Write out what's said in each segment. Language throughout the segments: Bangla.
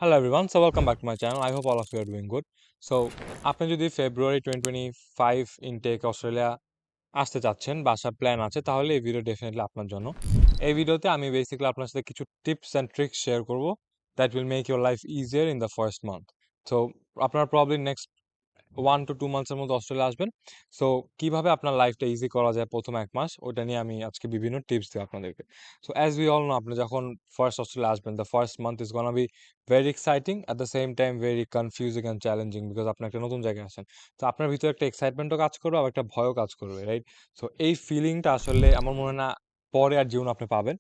Hello everyone, so welcome back to my channel. I hope all of you are doing good. So আপনি যদি ফেব্রুয়ারি 2025 ইনটেক অস্ট্রেলিয়া আসতে চাচ্ছেন বা আসার প্ল্যান আছে তাহলে এই ভিডিও ডেফিনেটলি আপনার জন্য। এই ভিডিওতে আমি বেসিক্যালি আপনার সাথে কিছু টিপস অ্যান্ড ট্রিক্স শেয়ার করব that will make your life easier in the first month. So আপনার প্রবলি নেক্সট 1 to 2 মান্থসের মধ্যে অস্ট্রেলিয়া আসবেন। সো কিভাবে আপনার লাইফটা ইজি করা যায় প্রথম 1 মাস ওটা নিয়ে আমি আজকে বিভিন্ন টিপস দেবো আপনাদেরকে। So as we all know আপনি যখন ফার্স্ট অস্ট্রেলিয়া আসবেন the first month is gonna be very exciting at the same time very confusing and challenging because আপনি একটা নতুন জায়গায় আসেন। তো আপনার ভিতরে একটা এক্সাইটমেন্টও কাজ করবে আবার একটা ভয়ও কাজ করবে, রাইট? সো এই ফিলিংটা আসলে আমার মনে হয় না পরে আর জীবনে আপনি পাবেন।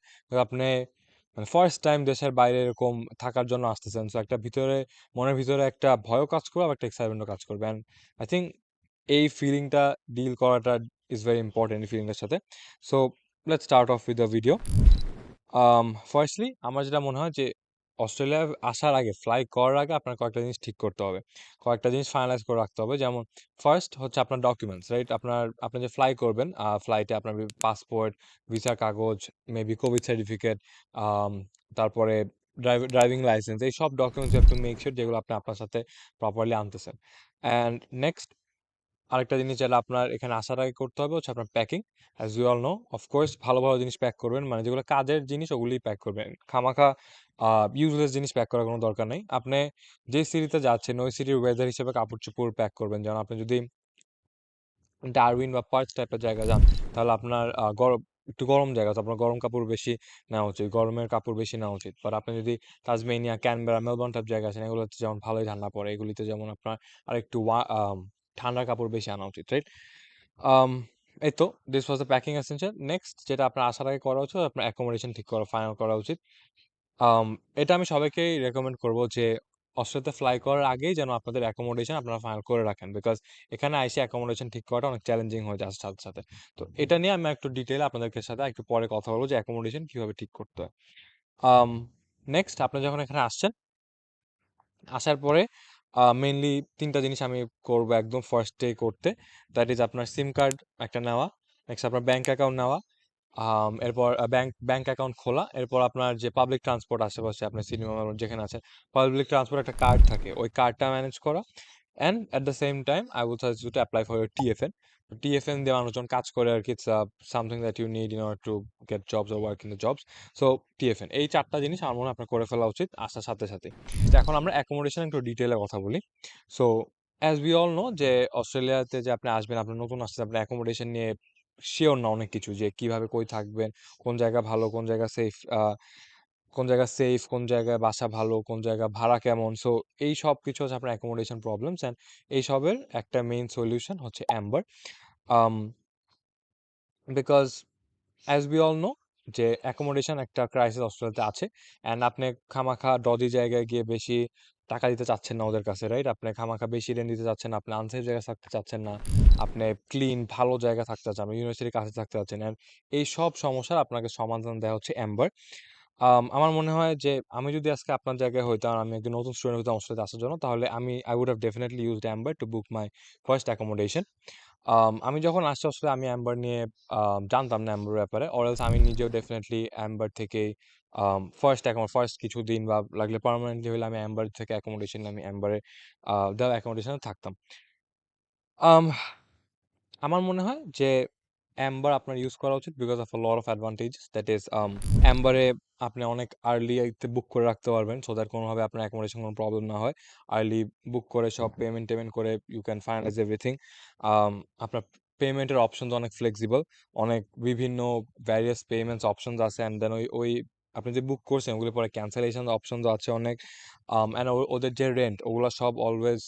আপনি মানে ফার্স্ট টাইম দেশের বাইরে এরকম থাকার জন্য আসতেছেন, সো একটা ভিতরে মনের ভিতরে একটা ভয়ও কাজ করবে আবার একটা এক্সাইটমেন্টও কাজ করবে। অ্যান্ড আই থিঙ্ক এই ফিলিংটা ডিল করাটা ইজ ভেরি ইম্পর্টেন্ট এই ফিলিংটার সাথে। So let's start of with the video. Firstly আমার যেটা মনে হয় যে অস্ট্রেলিয়ায় আসার আগে ফ্লাই করার আগে আপনার কয়েকটা জিনিস ঠিক করতে হবে, কয়েকটা জিনিস ফাইনালাইজ করে রাখতে হবে। যেমন ফার্স্ট হচ্ছে আপনার ডকুমেন্টস, রাইট? আপনি যে ফ্লাই করবেন ফ্লাইটে আপনার পাসপোর্ট, ভিসার কাগজ, মেবি কোভিড সার্টিফিকেট, তারপরে ড্রাইভিং লাইসেন্স, এই সব documents you have to make sure যেগুলো আপনি আপনার সাথে প্রপারলি আনতেছেন। অ্যান্ড নেক্সট আরেকটা জিনিস যেটা আপনার এখানে আসার আগে করতে হবে হচ্ছে আপনার packing. As you all know, of course ভালো ভালো জিনিস প্যাক করবেন, মানে যেগুলো কাজের জিনিস ওগুলোই প্যাক করবেন। খামাখা ইউজলেস জিনিস প্যাক করার কোনো দরকার নেই। আপনি যে সিটিতে যাচ্ছেন ওই সিটির ওয়েদার হিসেবে কাপড় চোপড় প্যাক করবেন। যেমন আপনি যদি ডারউইন বা পার্থ টাইপের জায়গায় যান তাহলে আপনার গরম, একটু গরম জায়গা, তো আপনার গরম কাপড় বেশি নেওয়া উচিত, গরমের কাপড় বেশি নেওয়া উচিত। বাট আপনি যদি তাজমেনিয়া, ক্যানবেরা, মেলবোর্ন টাইপ জায়গা আছেন এগুলোতে যেমন ভালোই ঠান্ডা পড়ে, এগুলিতে যেমন আপনার আরেকটু ঠান্ডার কাপড় বেশি আনা উচিত, রাইট? আম এই তো this was the packing essential. Next যেটা আপনার আসার আগে করা উচিত আপনার অ্যাকোমোডেশন ঠিক করা, ফাইনাল করা উচিত। আম এটা আমি সবাইকেই রেকমেন্ড করব যে অস্ট্রেলিয়াতে ফ্লাই করার আগেই যেন আপনাদের অ্যাকোমোডেশন আপনারা ফাইনাল করে রাখেন, বিকজ এখানে এসে অ্যাকোমোডেশন ঠিক করাটা অনেক চ্যালেঞ্জিং হয়ে যায় সাথে সাথে। তো এটা নিয়ে আমি একটু ডিটেইলে আপনাদেরকে সাথে একটু পরে কথা বলবো যে অ্যাকোমোডেশন কিভাবে ঠিক করতে হয়। আম নেক্সট আপনি যখন এখানে আসছেন, আসার পরে মেইনলি ৩টা জিনিস আমি করব একদম ফার্স্ট ডে করতে। দ্যাট ইজ আপনার সিম কার্ড একটা নেওয়া, নেক্সট আপনার ব্যাংক অ্যাকাউন্ট নেওয়া, এরপর ব্যাংক অ্যাকাউন্ট খোলা, এরপর আপনার যে পাবলিক ট্রান্সপোর্ট আশেপাশে আপনার সিনেমা যেখানে আছে পাবলিক ট্রান্সপোর্ট একটা কার্ড থাকে ওই কার্ডটা ম্যানেজ করা। And at the same time I would suggest you to apply for your TFN. TFN দিয়ে মানুষজন কাজ করে আর কি, it's something that you need in order to get jobs or work in the jobs. So TFN এই 4টা জিনিস আমার মনে হয় আপনার করে ফেলা উচিত আসার সাথে সাথে। তো এখন আমরা অ্যাকোমোডেশন একটু ডিটেলে কথা বলি। So as we all know যে অস্ট্রেলিয়াতে যে আপনি আসবেন, আপনি নতুন আসছেন, আপনি অ্যাকোমোডেশন নিয়ে শিওর না অনেক কিছু, যে কিভাবে কই থাকবেন, কোন জায়গা ভালো, কোন জায়গায় বাসা ভালো, কোন জায়গা ভাড়া কেমন। সো এই সব কিছু হচ্ছে আপনার অ্যাকোমোডেশন প্রবলেমস, অ্যান্ড এইসবের একটা মেইন সলিউশন হচ্ছে Amber. Because as we all know যে অ্যাকোমোডেশন একটা ক্রাইসিস অস্ট্রেলিয়াতে আছে, অ্যান্ড আপনি খামাখা ডজি জায়গায় গিয়ে বেশি টাকা দিতে চাচ্ছেন না ওদের কাছে, রাইট? আপনি খামাখা বেশি রেন্ট দিতে চাচ্ছেন না, আপনি আনসেফ জায়গায় থাকতে চাচ্ছেন না, আপনি ক্লিন ভালো জায়গা থাকতে চাচ্ছেন, আপনি ইউনিভার্সিটির কাছে থাকতে চাচ্ছেন, অ্যান্ড এই সব সমস্যার আপনাকে সমাধান দেওয়া হচ্ছে অ্যাম্বার। আমার মনে হয় যে আমি যদি আজকে আপনার জায়গায় হইতাম, আমি একজন নতুন স্টুডেন্ট হইতাম অস্ট্রেলিয়াতে আসার জন্য, তাহলে I would have definitely used Amber to book my first accommodation. আমি যখন আসছি আসলে আমি অ্যাম্বার নিয়ে জানতাম না অ্যাম্বার ব্যাপারে, অর এলস আমি নিজেও ডেফিনেটলি অ্যাম্বার থেকেই ফার্স্ট কিছুদিন বা লাগলে পার্মানেন্টলি হলে আমি অ্যাম্বার থেকে অ্যাকোমোডেশন আমি অ্যাম্বারে দেওয়া অ্যাকোমোডেশনে থাকতাম। আম আমার মনে হয় যে অ্যাম্বার আপনার ইউজ করা উচিত because of a lot of advantages, that is অ্যাম্বারে আপনি অনেক আর্লিতে বুক করে রাখতে পারবেন সো দ্যাট কোনোভাবে আপনার অ্যাকোমোডেশন কোনো প্রবলেম না হয়। আর্লি বুক করে সব পেমেন্ট করে ইউ ক্যান ফাইনালাইজ এভরিথিং। আপনার পেমেন্টের অপশনস অনেক ফ্লেক্সিবল, অনেক বিভিন্ন ভ্যারিয়াস পেমেন্টস অপশনস আছে, অ্যান্ড দেন ওই ওই আপনি যে বুক করছেন ওগুলো পরে ক্যান্সেলেশন অপশনস আছে অনেক। অ্যান্ড ওদের যে রেন্ট ওগুলো সব অলওয়েজ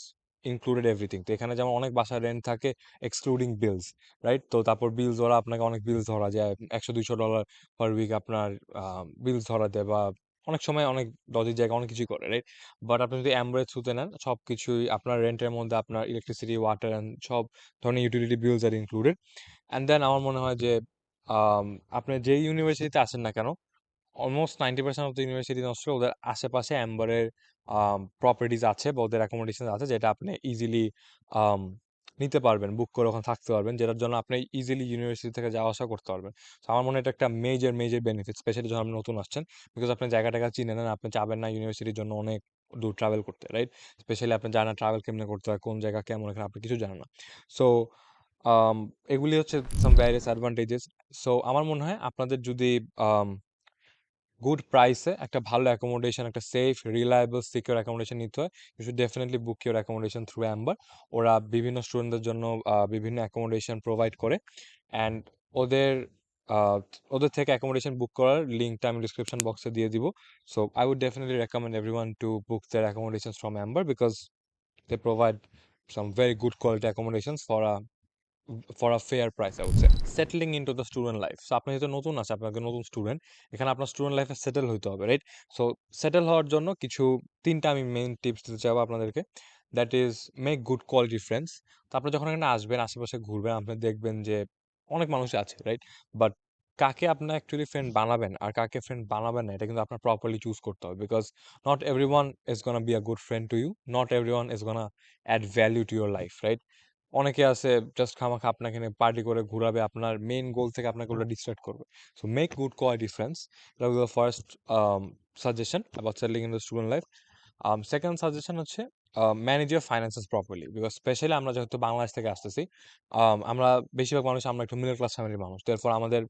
ইনক্লুডেড এভরিথিং। তো এখানে যেমন অনেক বাসার রেন্ট থাকে এক্সক্লুডিং বিলস, রাইট? তো তারপর বিলস ওরা আপনাকে অনেক বিলস ধরা যায়, $100-200 পার উইক আপনার বিলস ধরা দেয়, বা অনেক সময় অনেক লজিক জায়গায় অনেক কিছুই করে, রাইট? বাট আপনি যদি অ্যাম্বারেজ থ্রুতে নেন সব কিছুই আপনার রেন্টের মধ্যে আপনার ইলেকট্রিসিটি, ওয়াটার অ্যান্ড সব ধরনের ইউটিলিটি বিলস আর ইনক্লুডেড। অ্যান্ড দেন আমার মনে হয় যে আম, আপনি যেই ইউনিভার্সিটিতে আসেন না কেন, অলমোস্ট 90% অফ দ্য ইউনিভার্সিটি নষ্ট ওদের আশেপাশে অ্যাম্বারের প্রপার্টিজ আছে বা ওদের অ্যাকোমোডেশন আছে যেটা আপনি ইজিলি নিতে পারবেন, বুক করে ওখানে থাকতে পারবেন, যেটার জন্য আপনি ইজিলি ইউনিভার্সিটি থেকে যাওয়া আসা করতে পারবেন। তো আমার মনে হয় এটা একটা মেজর বেনিফিট, স্পেশালি যখন আপনি নতুন আসছেন, বিকজ আপনি জায়গা টায়গা চিনেন না, আপনি যাবেন না ইউনিভার্সিটির জন্য অনেক দূর ট্রাভেল করতে, রাইট? স্পেশালি আপনি জানেন না ট্রাভেল কেমনে করতে হয়, কোন জায়গা কেমন, এখানে আপনি কিছু জানেন না। সো এগুলি হচ্ছে সাম ভ্যারিয়াস অ্যাডভান্টেজেস। সো আমার মনে হয় আপনাদের যদি আম গুড প্রাইসে একটা ভালো অ্যাকোমোডেশন, একটা সেফ, রিলায়েবল, সিকিউর অ্যাকোমোডেশন নিতে হয়, you should definitely book your accommodation through Amber. ওরা বিভিন্ন স্টুডেন্টদের জন্য বিভিন্ন অ্যাকোমোডেশন প্রোভাইড করে, অ্যান্ড ওদের আহ, ওদের থেকে অ্যাকোমোডেশন বুক করার লিঙ্কটা আমি ডিসক্রিপশন বক্সে দিয়ে দিব। So I would definitely recommend everyone to book their accommodation from Amber, because they provide some very good quality accommodations for a fair price, I would say. Settling into the student life. So আপনি যেহেতু নতুন আছে, আপনাকে নতুন স্টুডেন্ট, এখানে আপনার স্টুডেন্ট লাইফে সেটেল হইতে হবে, রাইট? সো সেটেল হওয়ার জন্য কিছু তিনটা আমি মেইন টিপস দিতে চাইবো আপনাদেরকে। That is make good quality friends. তো আপনি যখন এখানে আসবেন, আশেপাশে ঘুরবেন, আপনি দেখবেন যে অনেক মানুষ আছে, রাইট? বাট কাকে আপনার অ্যাকচুয়ালি ফ্রেন্ড বানাবেন আর কাকে ফ্রেন্ড বানাবেন না, এটা কিন্তু আপনার প্রপারলি চুজ করতে হবে, because not everyone is gonna be a good friend to you, not everyone is gonna add value to your life, right? অনেকে আছে জাস্ট খামাখা আপনাকে নিয়ে পার্টি করে ঘুরাবে, আপনার মেইন গোল থেকে আপনাকে ওটা ডিস্ট্রাক্ট করবে। So make good quality friends. That was the first suggestion about settling in the student life. Second suggestion হচ্ছে manage your finances properly, because specially আমরা যেহেতু বাংলাদেশ থেকে আসতেছি, আমরা বেশিরভাগ মানুষ আমরা একটু মিডল ক্লাস ফ্যামিলির মানুষ, এরপর আমাদের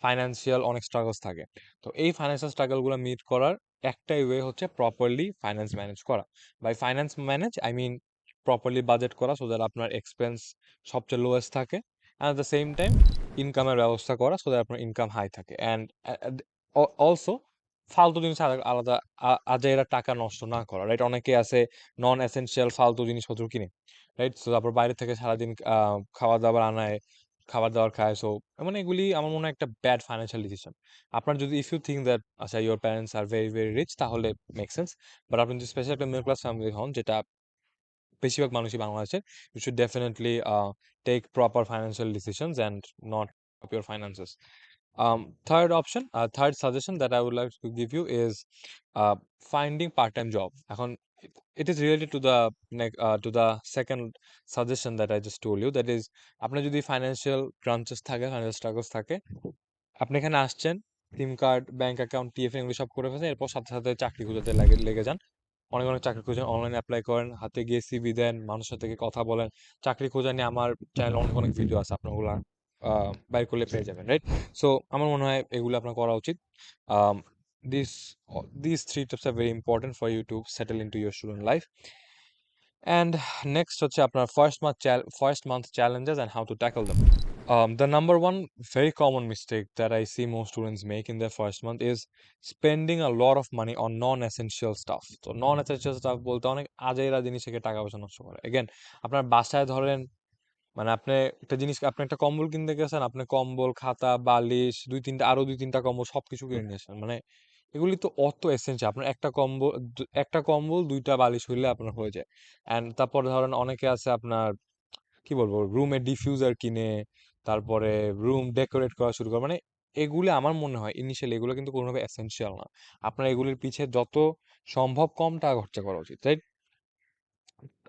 ফাইন্যান্সিয়াল অনেক স্ট্রাগলস থাকে। তো এই ফাইন্যান্সিয়াল স্ট্রাগলগুলো মিট করার একটাই ওয়ে হচ্ছে প্রপারলি ফাইন্যান্স ম্যানেজ করা। By finance manage I mean properly budget করা, সো দ্যাট আপনার এক্সপেন্স সবচেয়ে লোয়েস্ট থাকে, and at the same time ইনকামের ব্যবস্থা করা, সো দ্যাট আপনার ইনকাম হাই থাকে, অ্যান্ড অলসো ফালতু জিনিস আলাদা আজাইরা টাকা নষ্ট না করা, রাইট? অনেকে আছে নন এসেনশিয়াল ফালতু জিনিসপত্র কিনে, রাইট? সো তারপর বাইরে থেকে সারাদিন খাবার দাবার আনায়, খাবার দাবার খায়। সো মানে এগুলি আমার মনে হয় একটা ব্যাড ফাইন্যান্সিয়াল ডিসিশন। আপনার যদি ইফ ইউ থিঙ্ক দ্যাট আচ্ছা your parents are very very rich, তাহলে মেক সেন্স। বাট আপনি যদি স্পেশালি একটা মিডল ক্লাস ফ্যামিলি হন, যেটা বেশিরভাগ মানুষই বাংলাদেশের, you should definitely take proper financial decisions and not up your finances. Third option, third suggestion that I would like to give you is uh, finding part-time job. এখন it is related to the second suggestion that I just told you, that is আপনার যদি financial crunches থাকে, financial struggles থাকে, আপনি এখানে আসছেন, সিম কার্ড, ব্যাংক অ্যাকাউন্ট, টিএফএ এগুলো সব করে ফেলছেন, এরপর সাথে সাথে চাকরি খুঁজতে লেগে যান। অনেক অনেক চাকরি খুঁজেন, অনলাইনে অ্যাপ্লাই করেন, হাতে গিয়ে সিভি দেন, মানুষের থেকে কথা বলেন। চাকরি খোঁজা নিয়ে আমার চ্যানেলে অনেক অনেক ভিডিও আছে, আপনার ওগুলা বাইর করলে পেয়ে যাবেন, রাইট? সো আমার মনে হয় এগুলো আপনার করা উচিত। This this three tips are very important for you to settle in to your student life. And next হচ্ছে আপনার first month challenges and how to tackle them. The number one very common mistake that I see most students make in their first month is spending a lot of money on non-essential stuff. তো non-essential stuff বলতে অনেক আজাইরা জিনিস থেকে টাকা পয়সা নষ্ট করে। Again, আপনার বাসায় ধরেন, মানে আপনি একটা জিনিস, আপনি একটা কম্বল কিনতে গেছেন, আপনি কম্বল, খাতা, বালিশ, দুই তিনটা কম্বল সবকিছু কিনে নিয়ে আসেন। মানে এগুলি তো অত এসেনশিয়াল। আপনার একটা কম্বল, দুইটা বালিশ হইলে আপনার হয়ে যায়। অ্যান্ড তারপর ধরেন অনেকে আছে আপনার কি বলবো, রুমে ডিফিউজার কিনে, তারপরে রুম ডেকোরেট করা শুরু করে। মানে এগুলো আমার মনে হয় ইনিশিয়ালি এগুলো কিন্তু কোনোভাবে এসেনশিয়াল না। আপনার এগুলির পিছে যত সম্ভব কম টাকা খরচা করা উচিত, রাইট?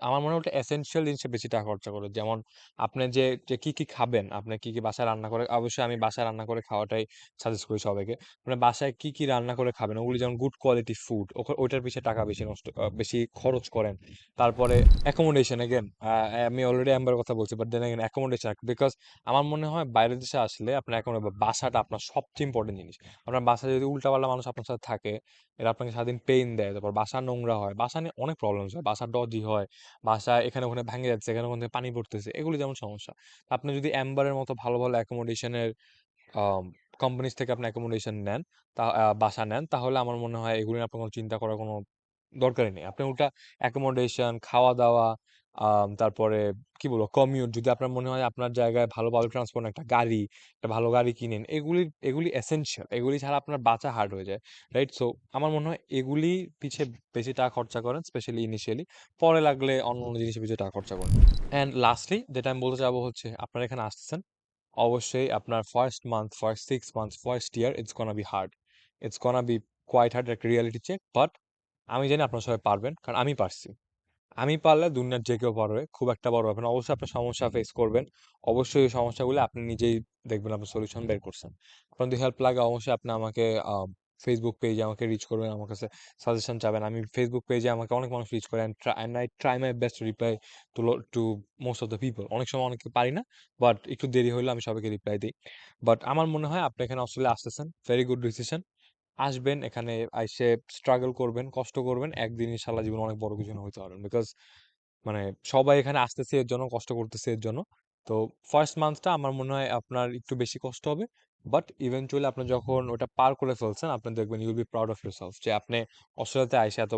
আমার মনে হয় ওটা এসেনশিয়াল জিনিসে বেশি টাকা খরচা করে। যেমন আপনি যে যে কি কি খাবেন, আপনি কি কি বাসায় রান্না করে, অবশ্যই আমি বাসায় রান্না করে খাওয়াটাই সাজেস্ট করি সবাইকে। মানে বাসায় কি কি রান্না করে খাবেন, ওগুলি যেমন গুড কোয়ালিটি ফুড, ওইটার পিছিয়ে টাকা বেশি খরচ করেন। তারপরে অ্যাকোমোডেশন, এগেন আমি অলরেডি অ্যাম্বার কথা বলছি, but then again accommodation, because আমার মনে হয় বাইরের দেশে আসলে আপনার এখন বাসাটা আপনার সবচেয়ে ইম্পর্টেন্ট জিনিস। আপনার বাসায় যদি উল্টাপাল্টা মানুষ আপনার সাথে থাকে, এরা আপনাকে সারাদিন পেইন দেয়, তারপর বাসা নোংরা হয়, বাসা নিয়ে অনেক প্রবলেমস হয়, বাসা ডজি হয়, বাসায় এখানে ওখানে ভেঙে যাচ্ছে, এখানে ওখানে থেকে পানি পড়তেছে, এগুলো যেমন সমস্যা। আপনি যদি অ্যাম্বারের মতো ভালো ভালো অ্যাকোমোডেশনের কোম্পানিজ থেকে আপনি অ্যাকোমোডেশন নেন, বাসা নেন, তাহলে আমার মনে হয় এগুলো নিয়ে আপনার কোনো চিন্তা করার কোনো দরকারই নেই। আপনি ওটা অ্যাকোমোডেশন, খাওয়া দাওয়া, তারপরে কি বলবো, কমিউট, যদি আপনার মনে হয় আপনার জায়গায় ভালো পাবলিক ট্রান্সপোর্ট, একটা ভালো গাড়ি কিনেন, এগুলি এসেনশিয়াল, এগুলি ছাড়া আপনার বাঁচা হার্ড হয়ে যায়, রাইট? সো আমার মনে হয় এগুলি পিছে বেশি টাকা খরচা করেন, স্পেশালি ইনিশিয়ালি। পরে লাগলে অন্য অন্য জিনিসের পিছিয়ে টাকা খরচা করেন। অ্যান্ড লাস্টলি যেটা আমি বলতে চাবো হচ্ছে, আপনারা এখানে আসতেছেন, অবশ্যই আপনার first month, first 6 months, first year, it's gonna be hard, it's gonna be quite hard, একটা রিয়ালিটি চেক। বাট আমি জানি আপনারা সবাই পারবেন, কারণ আমি পারছি। আমি পারলে দুনিয়ার যে কেউ পারবে, খুব একটা বড় হবে না। অবশ্যই আপনার সমস্যা ফেস করবেন, অবশ্যই এই সমস্যাগুলো আপনি নিজেই দেখবেন আপনি সলিউশন বের করছেন। আপনার যদি হেল্প লাগে অবশ্যই আপনি আমাকে ফেসবুক পেজে আমাকে রিচ করবেন, আমার কাছে সাজেশন চাবেন। আমি ফেসবুক পেজে আমাকে অনেক মানুষ রিচ করে, and I try my best to reply to most of the people. অনেক সময় অনেকে পারি না, বাট একটু দেরি হলে আমি সবাইকে রিপ্লাই দিই। বাট আমার মনে হয় আপনি এখানে অস্ট্রেলিয়া আসতেছেন, ভেরি গুড ডিসিশন। আসবেন এখানে, আইসে স্ট্রাগল করবেন, কষ্ট করবেন, একদিন ইনশাল্লাহ জীবনে অনেক বড় কিছু হইতে পারবেন। বিকজ মানে সবাই এখানে আসতেছে এর জন্য, কষ্ট করতেছে এর জন্য। তো ফার্স্ট মান্থটা আমার মনে হয় আপনার একটু বেশি কষ্ট হবে, বাট ইভেনচুয়ালি আপনি যখন ওটা পার করে ফেলছেন, আপনি দেখবেন you'll be proud of yourself যে আপনি অস্ট্রেলিয়াতে আইসে এত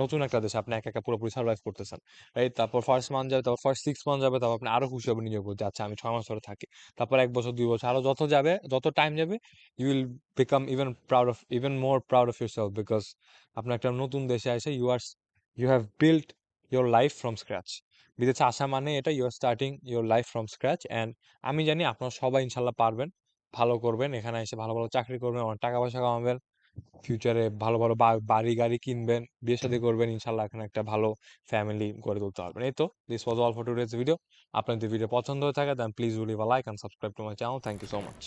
নতুন একটা দেশে আপনি একা একা পুরোপুরি সার্ভাইভ করতেছেন, রাইট? তারপর ফার্স্ট মান্থ যাবে, তারপর ফার্স্ট 6 মান্থ যাবে, তারপর আপনি আরো খুশি হবেন নিজের উপর যে আচ্ছা আমি 6 মাস ধরে থাকি। তারপর 1 বছর, 2 বছর, আরো যত যাবে, যত টাইম যাবে, you will become even more proud of yourself, because আপনি একটা নতুন দেশে এসে you have built your life from scratch. বিদেশে আসা মানে এটা you are starting your life from scratch. And আমি জানি আপনারা সবাই ইনশাল্লাহ পারবেন, ভালো করবেন, এখানে এসে ভালো ভালো চাকরি করবেন, অনেক টাকা পয়সা কামাবেন, ফিউচারে ভালো ভালো বাড়ি গাড়ি কিনবেন, বিয়ে শাদী করবেন, ইনশাল্লাহ এখানে একটা ভালো ফ্যামিলি গড়ে তুলতে পারবেন। এই তো, this was all for today's video. আপনার যদি ভিডিও পছন্দ হয়ে থাকে then please leave a like and subscribe to my channel. Thank you so much.